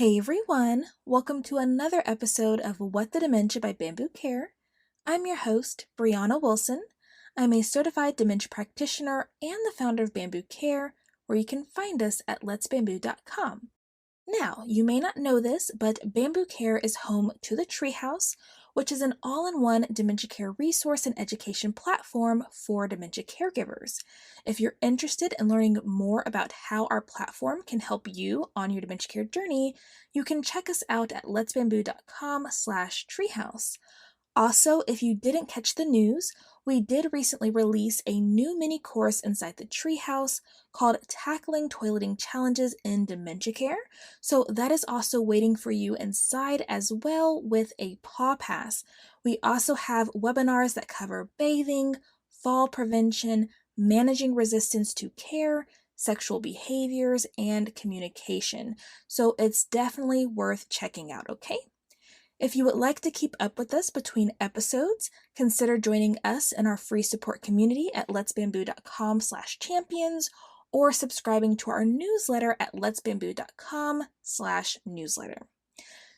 Hey everyone, welcome to another episode of What the Dementia by Bambu Care. I'm your host, Brianna Wilson. I'm a certified dementia practitioner and the founder of Bambu Care, where you can find us at letsbambu.com. Now, you may not know this, but Bambu Care is home to the Treehouse, which is an all-in-one dementia care resource and education platform for dementia caregivers. If you're interested in learning more about how our platform can help you on your dementia care journey, you can check us out at letsbambu.com/treehouse. Also, if you didn't catch the news, we did recently release a new mini course inside the Treehouse called Tackling Toileting Challenges in Dementia Care. So that is also waiting for you inside as well with a paw pass. We also have webinars that cover bathing, fall prevention, managing resistance to care, sexual behaviors, and communication. So it's definitely worth checking out, okay? If you would like to keep up with us between episodes, consider joining us in our free support community at letsbambu.com/champions or subscribing to our newsletter at letsbambu.com/newsletter.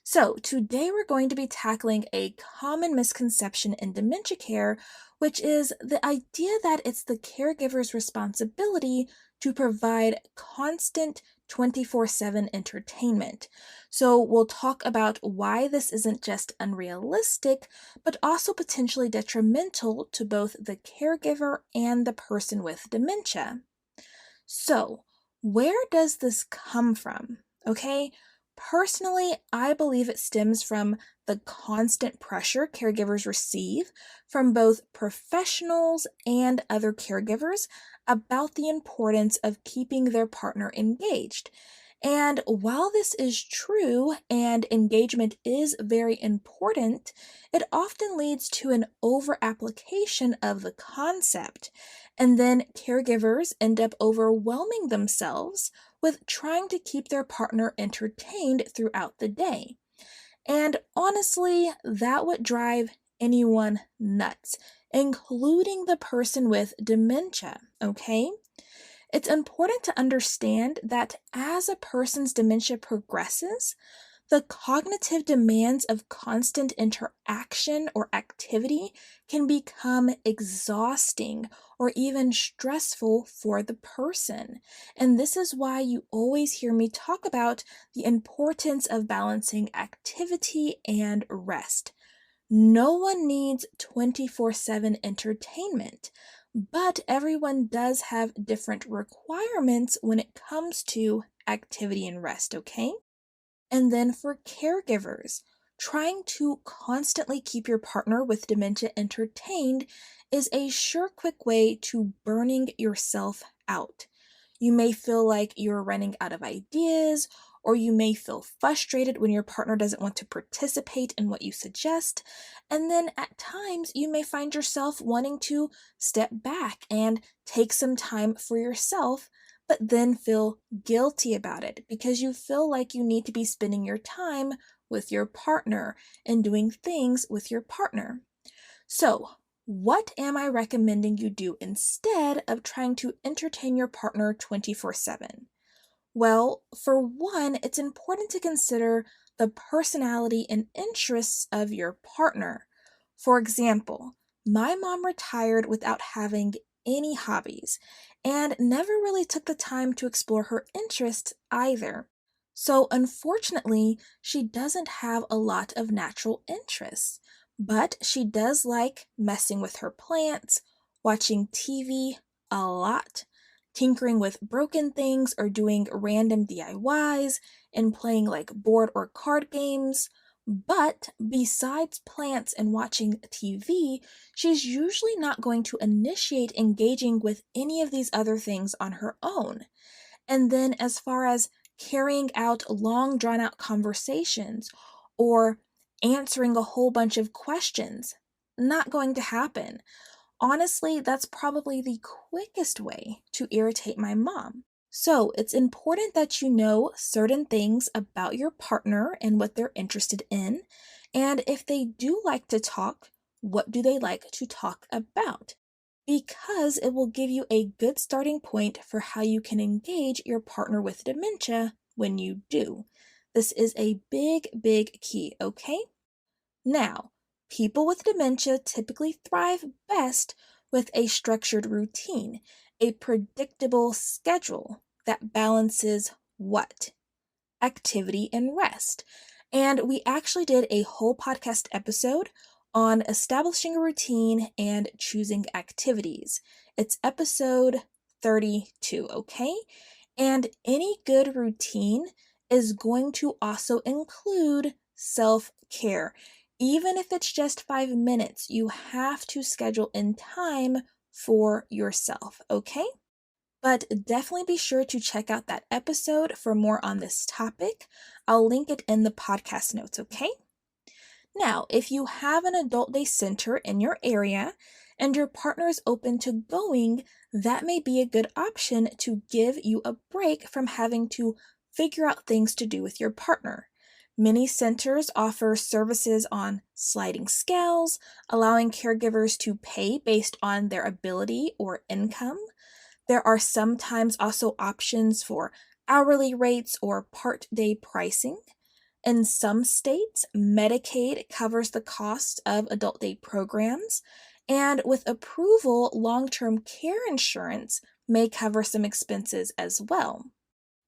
So today we're going to be tackling a common misconception in dementia care, which is the idea that it's the caregiver's responsibility to provide constant 24/7 entertainment. So we'll talk about why this isn't just unrealistic, but also potentially detrimental to both the caregiver and the person with dementia. So, where does this come from? Okay, personally, I believe it stems from the constant pressure caregivers receive from both professionals and other caregivers about the importance of keeping their partner engaged. And while this is true and engagement is very important, it often leads to an over application of the concept. And then caregivers end up overwhelming themselves with trying to keep their partner entertained throughout the day. And honestly, that would drive anyone nuts, including the person with dementia, okay? It's important to understand that as a person's dementia progresses, the cognitive demands of constant interaction or activity can become exhausting or even stressful for the person. And this is why you always hear me talk about the importance of balancing activity and rest. No one needs 24/7 entertainment, but everyone does have different requirements when it comes to activity and rest, okay? And then for caregivers, trying to constantly keep your partner with dementia entertained is a sure, quick way to burning yourself out. You may feel like you're running out of ideas, or you may feel frustrated when your partner doesn't want to participate in what you suggest. And then at times, you may find yourself wanting to step back and take some time for yourself, but then feel guilty about it because you feel like you need to be spending your time with your partner and doing things with your partner. So, what am I recommending you do instead of trying to entertain your partner 24/7? Well, for one, it's important to consider the personality and interests of your partner. For example, my mom retired without having any hobbies and never really took the time to explore her interests either. So, unfortunately, she doesn't have a lot of natural interests, but she does like messing with her plants, watching TV a lot, tinkering with broken things or doing random DIYs, and playing like board or card games. But besides plants and watching TV, she's usually not going to initiate engaging with any of these other things on her own. And then, as far as carrying out long, drawn out conversations or answering a whole bunch of questions, not going to happen. Honestly, that's probably the quickest way to irritate my mom. So, it's important that you know certain things about your partner and what they're interested in. And if they do like to talk, what do they like to talk about? Because it will give you a good starting point for how you can engage your partner with dementia when you do. This is a big, big key, okay? Now, people with dementia typically thrive best with a structured routine, a predictable schedule that balances what? Activity and rest. And we actually did a whole podcast episode on establishing a routine and choosing activities. It's episode 32, okay? And any good routine is going to also include self-care. Even if it's just 5 minutes, you have to schedule in time for yourself, okay? But definitely be sure to check out that episode for more on this topic. I'll link it in the podcast notes, okay? Now, if you have an adult day center in your area and your partner is open to going, that may be a good option to give you a break from having to figure out things to do with your partner. Many centers offer services on sliding scales, allowing caregivers to pay based on their ability or income. There are sometimes also options for hourly rates or part-day pricing. In some states, Medicaid covers the cost of adult day programs, and with approval, long-term care insurance may cover some expenses as well.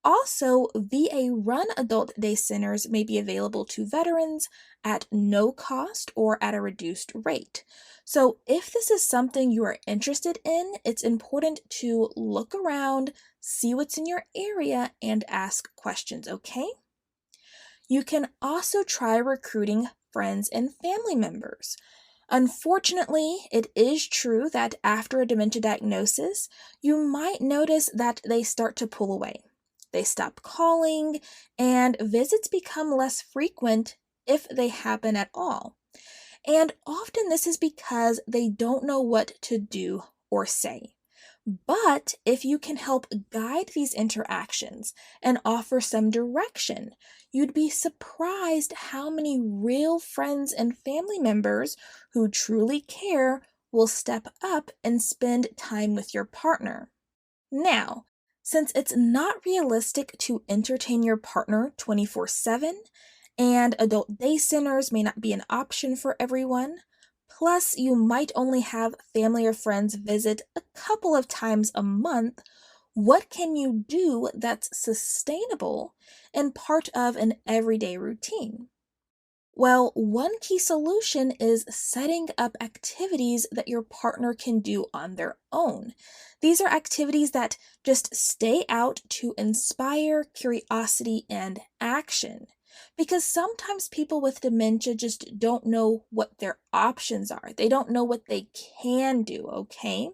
Also, VA-run adult day centers may be available to veterans at no cost or at a reduced rate. So, if this is something you are interested in, it's important to look around, see what's in your area, and ask questions, okay? You can also try recruiting friends and family members. Unfortunately, it is true that after a dementia diagnosis, you might notice that they start to pull away. They stop calling, and visits become less frequent if they happen at all. And often this is because they don't know what to do or say. But if you can help guide these interactions and offer some direction, you'd be surprised how many real friends and family members who truly care will step up and spend time with your partner. Now, since it's not realistic to entertain your partner 24/7, and adult day centers may not be an option for everyone, plus you might only have family or friends visit a couple of times a month, what can you do that's sustainable and part of an everyday routine? Well, one key solution is setting up activities that your partner can do on their own. These are activities that just stay out to inspire curiosity and action. Because sometimes people with dementia just don't know what their options are. They don't know what they can do, okay?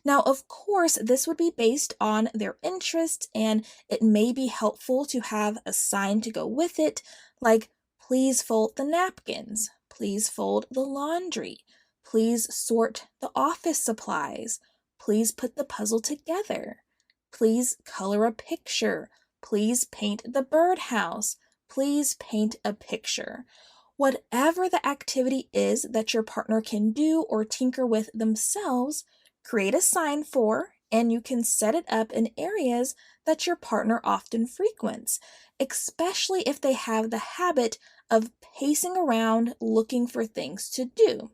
Now, of course, this would be based on their interests, and it may be helpful to have a sign to go with it, like please fold the napkins, please fold the laundry, please sort the office supplies, please put the puzzle together, please color a picture, please paint the birdhouse, please paint a picture. Whatever the activity is that your partner can do or tinker with themselves, create a sign for, and you can set it up in areas that your partner often frequents, especially if they have the habit of pacing around looking for things to do.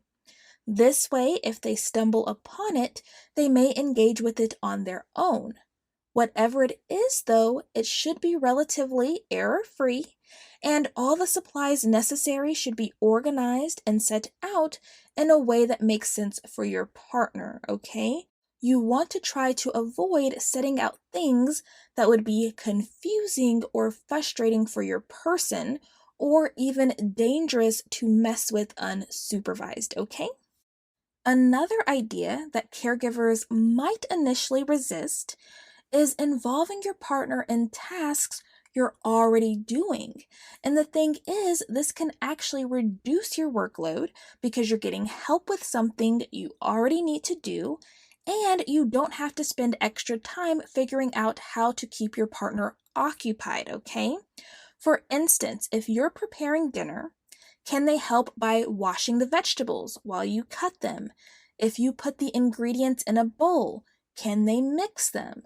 This way, if they stumble upon it, they may engage with it on their own. Whatever it is, though, it should be relatively error-free, and all the supplies necessary should be organized and set out in a way that makes sense for your partner, okay? You want to try to avoid setting out things that would be confusing or frustrating for your person, or even dangerous to mess with unsupervised, okay? Another idea that caregivers might initially resist is involving your partner in tasks you're already doing. And the thing is, this can actually reduce your workload because you're getting help with something you already need to do, and you don't have to spend extra time figuring out how to keep your partner occupied, okay? For instance, if you're preparing dinner, can they help by washing the vegetables while you cut them? If you put the ingredients in a bowl, can they mix them?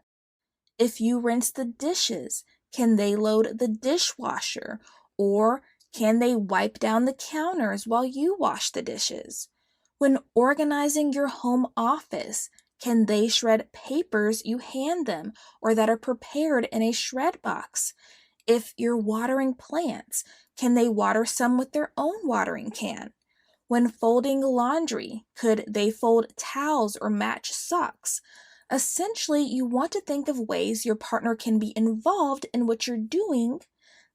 If you rinse the dishes, Can they load the dishwasher? Or can they wipe down the counters while you wash the dishes? When organizing your home office, can they shred papers you hand them or that are prepared in a shred box? If you're watering plants, can they water some with their own watering can? When folding laundry, could they fold towels or match socks? Essentially, you want to think of ways your partner can be involved in what you're doing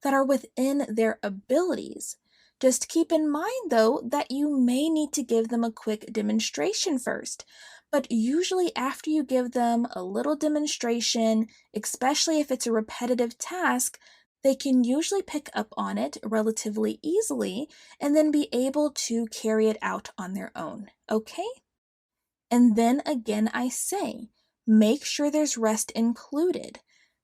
that are within their abilities. Just keep in mind, though, that you may need to give them a quick demonstration first. But usually, after you give them a little demonstration, especially if it's a repetitive task, they can usually pick up on it relatively easily and then be able to carry it out on their own, okay? And then again, I say, make sure there's rest included.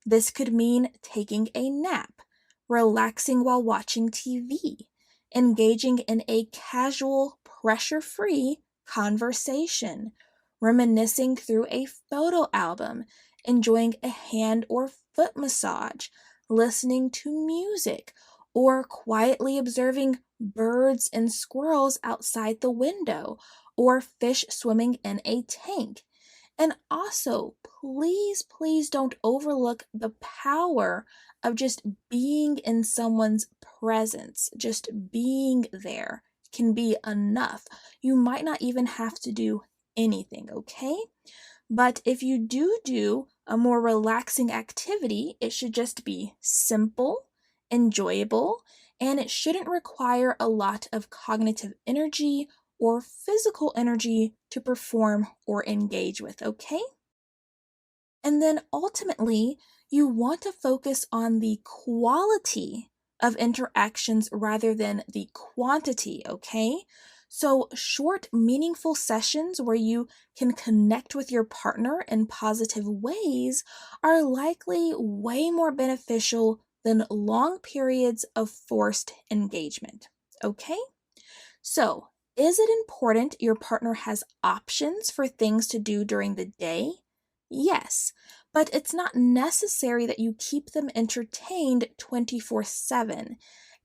This could mean taking a nap, relaxing while watching TV, engaging in a casual, pressure-free conversation, reminiscing through a photo album, enjoying a hand or foot massage, listening to music, or quietly observing birds and squirrels outside the window, or fish swimming in a tank. And also, please don't overlook the power of just being in someone's presence. Just being there can be enough. You might not even have to do anything, okay? But if you do a more relaxing activity, it should just be simple, enjoyable, and it shouldn't require a lot of cognitive energy or physical energy to perform or engage with, okay? And then ultimately, you want to focus on the quality of interactions rather than the quantity, okay? So, short, meaningful sessions where you can connect with your partner in positive ways are likely way more beneficial than long periods of forced engagement, okay? So, is it important your partner has options for things to do during the day? Yes, but it's not necessary that you keep them entertained 24/7.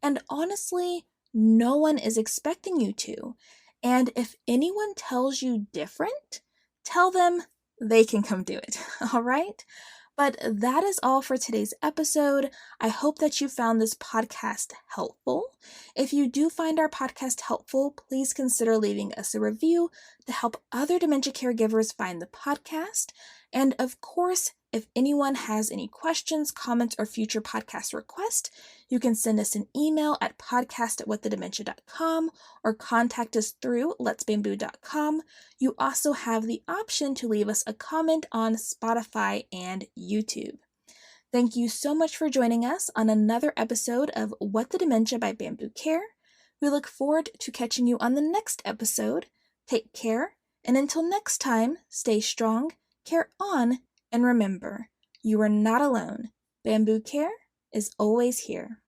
And honestly, no one is expecting you to. And if anyone tells you different, tell them they can come do it. All right? But that is all for today's episode. I hope that you found this podcast helpful. If you do find our podcast helpful, please consider leaving us a review to help other dementia caregivers find the podcast. And of course, if anyone has any questions, comments, or future podcast requests, you can send us an email at podcast@whatthedementia.com or contact us through letsbambu.com. You also have the option to leave us a comment on Spotify and YouTube. Thank you so much for joining us on another episode of What the Dementia by Bambu Care. We look forward to catching you on the next episode. Take care, and until next time, stay strong, care on, and remember, you are not alone. Bambu Care is always here.